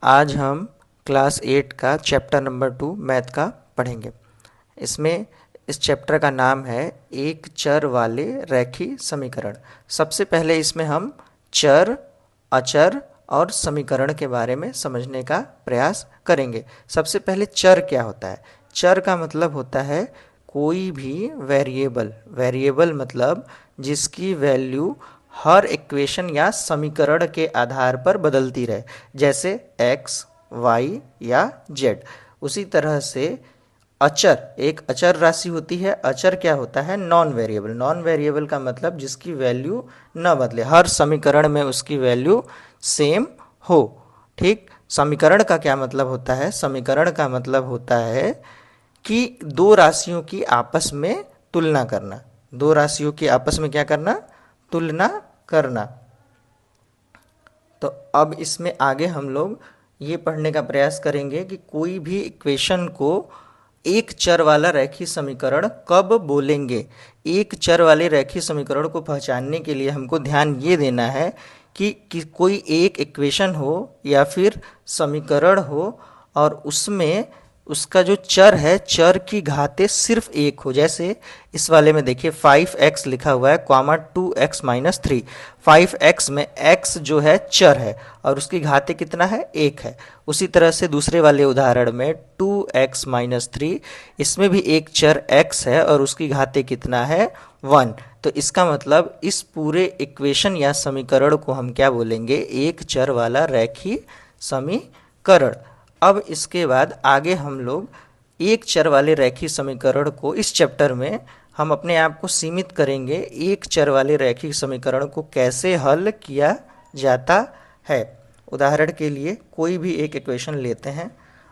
आज हम क्लास 8 का चैप्टर नंबर 2 मैथ का पढ़ेंगे। इसमें इस चैप्टर का नाम है एक चर वाले रैखिक समीकरण। सबसे पहले इसमें हम चर, अचर और समीकरण के बारे में समझने का प्रयास करेंगे। सबसे पहले चर क्या होता है? चर का मतलब होता है कोई भी वेरिएबल। वेरिएबल मतलब जिसकी वैल्यू हर इक्वेशन या समीकरण के आधार पर बदलती रहे, जैसे x, y या z। उसी तरह से अचर एक अचर राशि होती है। अचर क्या होता है? Non variable. नॉन वेरिएबल का मतलब जिसकी वैल्यू न बदले, हर समीकरण में उसकी वैल्यू सेम हो। ठीक, समीकरण का क्या मतलब होता है? समीकरण का मतलब होता है कि दो राशियों की आपस में तुलना करना। दो राशियों की आपस में क्या करना? तुलना करना। तो अब इसमें आगे हम लोग ये पढ़ने का प्रयास करेंगे कि कोई भी इक्वेशन को एक चर वाला रैखिक समीकरण कब बोलेंगे। एक चर वाले रैखिक समीकरण को पहचानने के लिए हमको ध्यान ये देना है कि कोई एक इक्वेशन हो या फिर समीकरण हो और उसमें उसका जो चर है, चर की घातें सिर्फ एक हो। जैसे इस वाले में देखिए 5x लिखा हुआ है, कॉमा 2x माइनस 3। 5x में x जो है चर है और उसकी घातें कितना है? 1 है। उसी तरह से दूसरे वाले उदाहरण में 2x माइनस 3, इसमें भी एक चर x है और उसकी घातें कितना है? 1। तो इसका मतलब इस पूरे इक्वेशन या समीकरण को हम क्या बोलेंगे? एक चर वाला रैखिक समीकरण। अब इसके बाद आगे हम लोग एक चर वाले रैखिक समीकरण को इस चैप्टर में हम अपने आप को सीमित करेंगे। एक चर वाले रैखिक समीकरण को कैसे हल किया जाता है। उदाहरण के लिए कोई भी एक इक्वेशन लेते हैं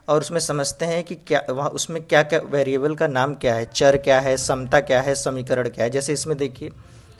और उसमें समझते हैं कि क्या वहाँ उसमें क्या क्या वेरिएबल का नाम क्या है, चर क्या है, समता क्या है, समीकरण क्या है। जैसे इसमें देखिए,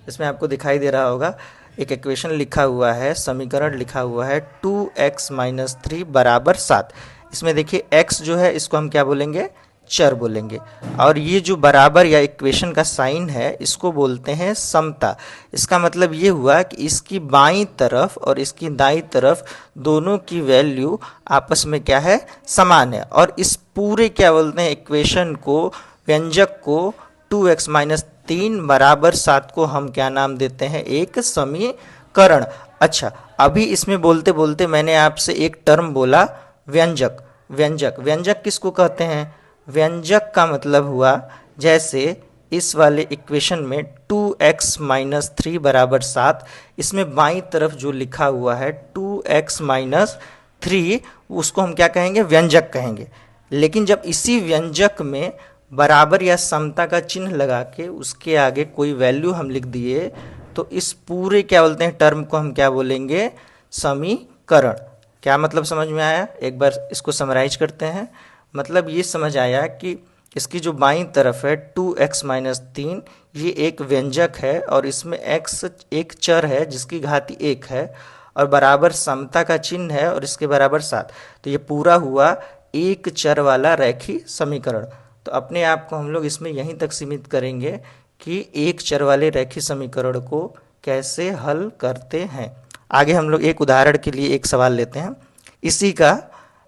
इसमें आपको दिखाई दे रहा होगा एक इक्वेशन लिखा हुआ है, समीकरण लिखा हुआ है 2x माइनस 3 बराबर 7। इसमें देखिए x जो है इसको हम क्या बोलेंगे? चर बोलेंगे। और ये जो बराबर या इक्वेशन का साइन है इसको बोलते हैं समता। इसका मतलब ये हुआ कि इसकी बाईं तरफ और इसकी दाईं तरफ दोनों की वैल्यू आपस में क्या है? समान है। और इस पूरे क्या बोलते हैं इक्वेशन को, व्यंजक को 2x माइनस 3 बराबर 7 को हम क्या नाम देते हैं? एक समीकरण। अच्छा, अभी इसमें बोलते बोलते मैंने आपसे एक टर्म बोला, व्यंजक। व्यंजक, व्यंजक किसको कहते हैं? व्यंजक का मतलब हुआ जैसे इस वाले इक्वेशन में 2x माइनस 3 बराबर 7, इसमें बाईं तरफ जो लिखा हुआ है 2x माइनस 3, उसको हम क्या कहेंगे? व्यंजक कहेंगे। लेकिन जब इसी व्यंजक में बराबर या समता का चिन्ह लगा के उसके आगे कोई वैल्यू हम लिख दिए तो इस पूरे क्या बोलते हैं टर्म को हम क्या बोलेंगे? समीकरण। क्या मतलब समझ में आया? एक बार इसको समराइज करते हैं। मतलब ये समझ आया कि इसकी जो बाईं तरफ है 2x माइनस 3, ये एक व्यंजक है और इसमें x एक चर है जिसकी घाती 1 है और बराबर समता का चिन्ह है और इसके बराबर 7। तो ये पूरा हुआ एक चर वाला रैखिक समीकरण। तो अपने आप को हम लोग इसमें यहीं तक सीमित करेंगे कि एक चर वाले रैखिक समीकरण को कैसे हल करते हैं। आगे हम लोग एक उदाहरण के लिए एक सवाल लेते हैं। इसी का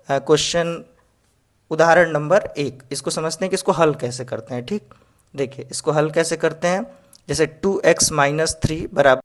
क्वेश्चन उदाहरण नंबर 1, इसको समझते हैं कि इसको हल कैसे करते हैं। ठीक, देखिए इसको हल कैसे करते हैं। जैसे 2x माइनस 3 बराबर